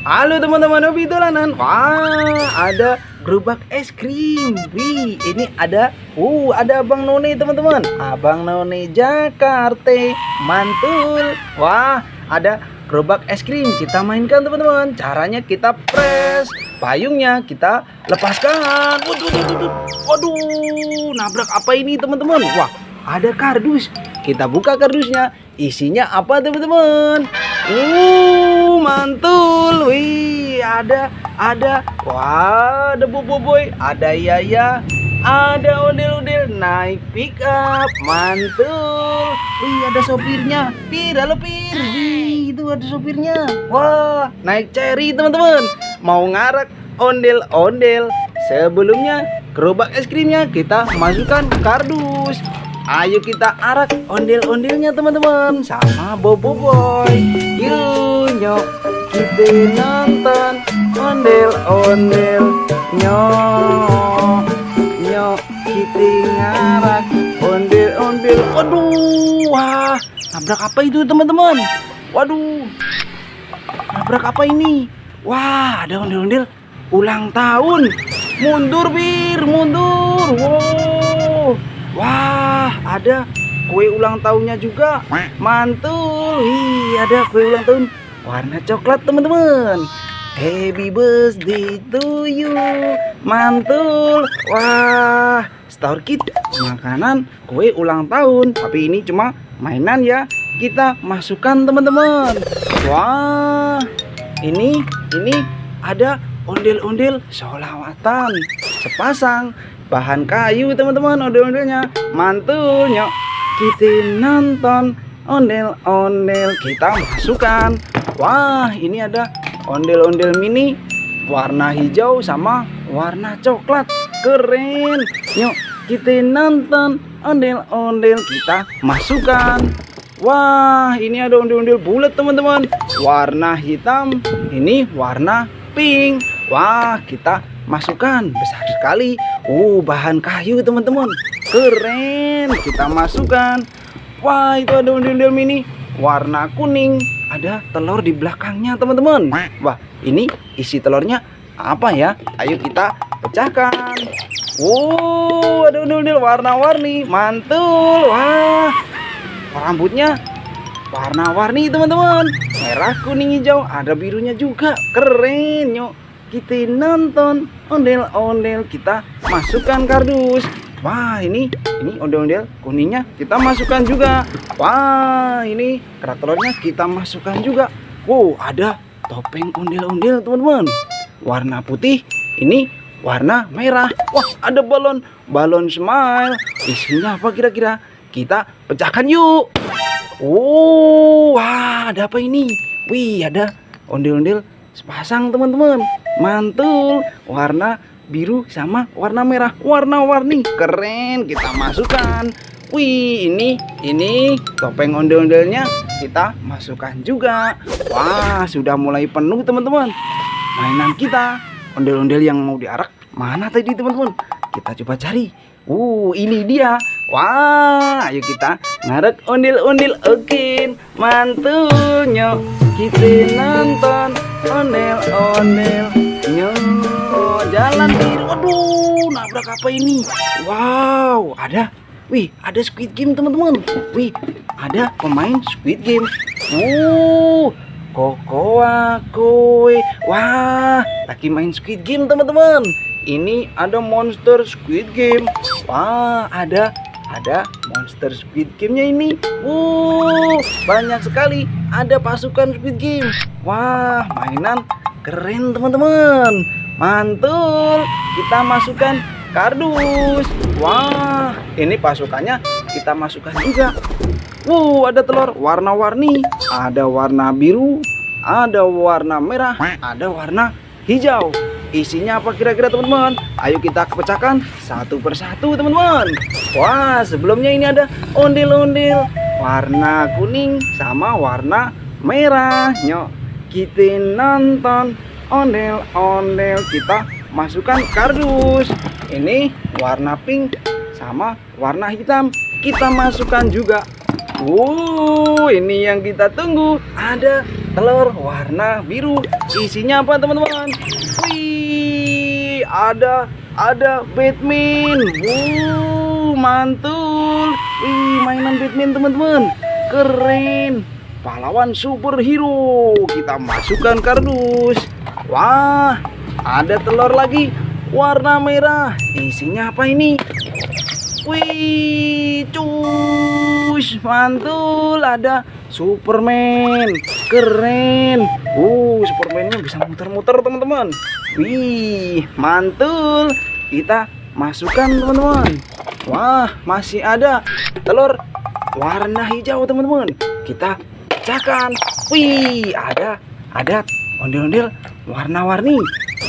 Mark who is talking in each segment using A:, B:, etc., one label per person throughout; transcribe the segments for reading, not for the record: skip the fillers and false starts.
A: Halo teman-teman hobi dolanan. Wah, ada gerobak es krim. Wih, ini ada Abang None teman-teman. Abang None Jakarta, mantul. Wah, ada gerobak es krim. Kita mainkan teman-teman. Caranya kita press, payungnya kita lepaskan. Waduh, nabrak apa ini teman-teman? Wah, ada kardus. Kita buka kardusnya. Isinya apa teman-teman? Mantul. Wih, ada. Wah, ada boboiboy, ada Yaya, ada ondel-ondel naik pick up. Mantul. Wih, ada sopirnya. Halo Pir. Wih, itu ada sopirnya. Wah, naik Cherry teman-teman. Mau ngarak ondel-ondel. Sebelumnya gerobak es krimnya kita masukkan kardus. Ayo kita arak ondel-ondelnya teman-teman sama boboiboy. Yuk nyok, kita nonton ondel-ondel. Nyok, kita ngarak ondel-ondel. Waduh, wah, nabrak apa itu teman-teman? Waduh, nabrak apa ini? Wah, ada ondel-ondel ulang tahun. Mundur Bir, mundur. Wow. Wah, ada kue ulang tahunnya juga. Mantul. Wih, ada kue ulang tahun warna coklat teman-teman. Happy birthday to you. Mantul. Wah, Store Kid makanan kue ulang tahun. Tapi ini cuma mainan ya. Kita masukkan teman-teman. Wah, ini ada ondel-ondel sholawatan sepasang. Bahan kayu teman-teman, ondel-ondelnya mantul nyok. Kita nonton ondel-ondel, kita masukkan. Wah, ini ada ondel-ondel mini warna hijau sama warna coklat. Keren nyok. Kita nonton ondel-ondel, kita masukkan. Wah, ini ada ondel-ondel bulat teman-teman, warna hitam, ini warna pink. Wah, kita masukkan besar sekali. Bahan kayu teman-teman, keren. Kita masukkan. Wah, itu ada ondel-ondel mini warna kuning, ada telur di belakangnya teman-teman. Wah, ini isi telurnya apa ya? Ayo kita pecahkan. Ada ondel-ondel warna-warni, mantul. Wah, rambutnya warna-warni teman-teman, merah, kuning, hijau, ada birunya juga. Keren nyok. Kita nonton ondel-ondel, kita masukkan kardus. Wah, ini ondel-ondel kuningnya kita masukkan juga. Wah, ini kerak telurnya kita masukkan juga. Wow, ada topeng ondel-ondel teman-teman, warna putih, ini warna merah. Wah, ada balon smile. Isinya apa kira-kira? Kita pecahkan yuk. Wah, ada apa ini? Wih, ada ondel-ondel sepasang teman-teman, mantul, warna biru sama warna merah, warna-warni, keren. Kita masukkan. Wih, ini topeng ondel-ondelnya kita masukkan juga. Wah, sudah mulai penuh teman-teman mainan kita. Ondel-ondel yang mau diarak mana tadi teman-teman? Kita coba cari. Ini dia. Wah, ayo kita ngarak ondel-ondel. Oke, mantul nyok. Kita nonton ondel-ondel. Nyok, jalan biru. Waduh, nabrak apa ini? Wow, ada. Wih, ada Squid Game teman-teman. Wih, ada pemain Squid Game. Kokoa koe. Wah, lagi main Squid Game teman-teman. Ini ada monster Squid Game. Wah, ada monster Squid Game-nya ini. Banyak sekali ada pasukan Squid Game. Wah, mainan keren teman-teman, mantul. Kita masukkan kardus. Wah, ini pasukannya kita masukkan juga. Ada telur warna-warni, ada warna biru, ada warna merah, ada warna hijau. Isinya apa kira-kira teman-teman? Ayo kita pecahkan satu persatu teman-teman. Wah, sebelumnya ini ada ondel-ondel warna kuning sama warna merah. Nyok, kita nonton ondel-ondel, kita masukkan kardus. Ini warna pink sama warna hitam, kita masukkan juga. Ini yang kita tunggu. Ada telur warna biru. Isinya apa teman-teman? Wih, ada Batman. Mantul. Wih, mainan Batman teman-teman. Keren. Pahlawan superhero. Kita masukkan kardus. Wah, ada telur lagi warna merah. Isinya apa ini? Wih, cus, mantul. Ada Superman. Keren. Supermannya bisa muter-muter teman-teman. Wih, mantul. Kita masukkan teman-teman. Wah, masih ada telur warna hijau teman-teman. Kita pecahkan. Wih, ada ondel-ondel warna-warni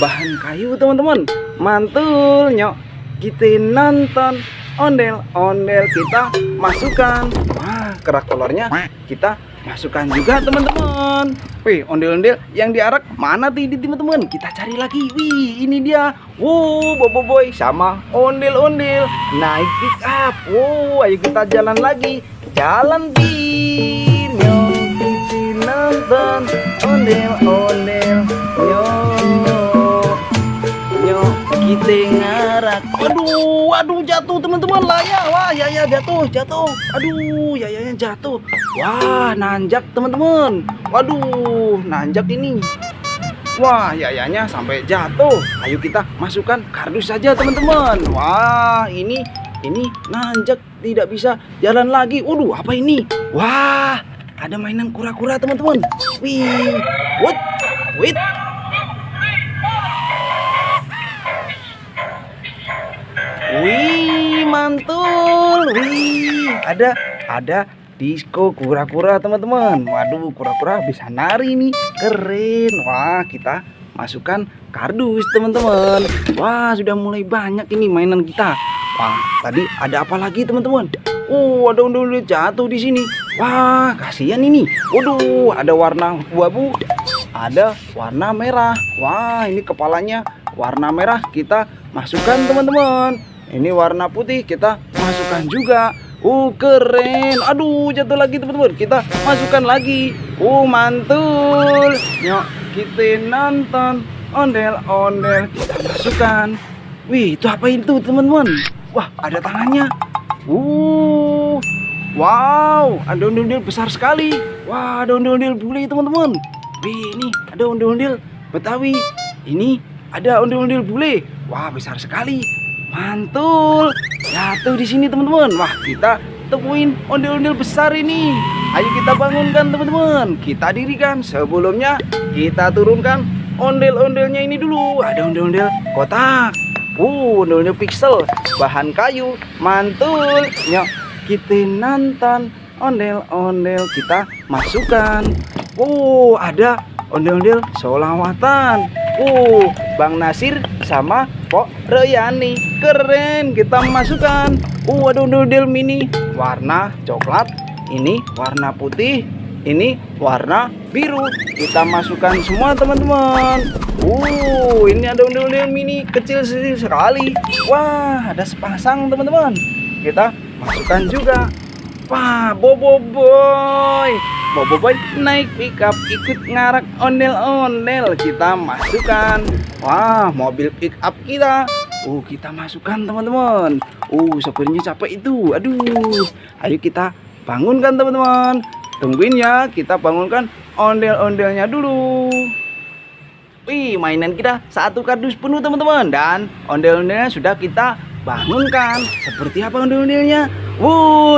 A: bahan kayu teman-teman. Mantul nyok. Kita nonton ondel-ondel, kita masukkan. Wah, kerak telurnya kita masukkan juga teman-teman. Wih, ondel-ondel yang diarak mana tuh teman-teman? Kita cari lagi. Wih, ini dia. Boboiboy sama ondel-ondel naik pick up. Ayo kita jalan lagi. Jalan tim. Kita nonton ondel-ondel. Kita ngarak. Aduh, jatuh teman-teman lah ya. Wah, ya jatuh. Aduh, ya jatuh. Wah, nanjak teman-teman. Waduh, nanjak ini. Wah, yayanya sampai jatuh. Ayo kita masukkan kardus saja teman-teman. Wah, ini nanjak, tidak bisa jalan lagi. Waduh, apa ini? Wah, ada mainan kura-kura teman-teman. Wih, wait. Wih, mantul. Wih, ada disco kura-kura teman-teman. Waduh, kura-kura bisa nari nih. Keren. Wah, kita masukkan kardus teman-teman. Wah, sudah mulai banyak ini mainan kita. Wah, tadi ada apa lagi teman-teman? Ada ondel-ondel jatuh di sini. Wah, kasihan ini. Waduh, ada warna abu-abu, ada warna merah. Wah, ini kepalanya warna merah, kita masukkan teman-teman. Ini warna putih, kita masukkan juga. Keren. Aduh, jatuh lagi teman-teman. Kita masukkan lagi. Mantul. Yuk, kita nonton ondel-ondel, kita masukkan. Wih, itu apa itu teman-teman? Wah, ada tangannya. Wow, ada ondel-ondel besar sekali. Wah, ada ondel-ondel bule teman-teman. Wih, ini ada ondel-ondel Betawi. Ini ada ondel-ondel bule. Wah, besar sekali. Mantul. Jatuh di sini teman-teman. Wah, kita temuin ondel-ondel besar ini. Ayo kita bangunkan teman-teman. Kita dirikan. Sebelumnya kita turunkan ondel-ondelnya ini dulu. Ada ondel-ondel kotak. Ondel-ondel pixel bahan kayu. Mantul. Yuk, kita nonton ondel-ondel, kita masukkan. Ada ondel-ondel solawatan. Bang Nasir sama Pok Reyani. Keren, kita masukkan. Ada ondel-ondel mini warna coklat, ini warna putih, ini warna biru. Kita masukkan semua teman-teman. Ini ada ondel-ondel mini kecil sekali. Wah, ada sepasang teman-teman. Kita masukkan juga. Wah, Boboiboy naik pickup ikut ngarak ondel-ondel, kita masukkan. Wah, mobil pickup kita. Kita masukkan teman-teman. Sopirnya capek itu. Aduh, ayo kita bangunkan teman-teman. Tungguin ya, kita bangunkan ondel-ondelnya dulu. Wih, mainan kita satu kardus penuh teman-teman. Dan ondel-ondelnya sudah kita bangunkan. Seperti apa ondel-ondelnya?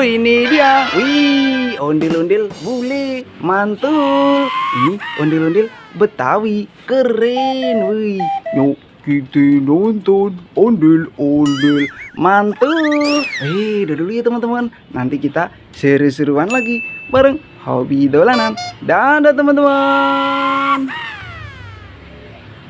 A: Ini dia. Wih, ondel-ondel bule. Mantul. Ini ondel-ondel Betawi. Keren. Wih, yuk kita nonton ondel-ondel. Mantul. Dulu ya teman-teman. Nanti kita seru-seruan lagi bareng Hobi Dolanan. Dadah teman-teman.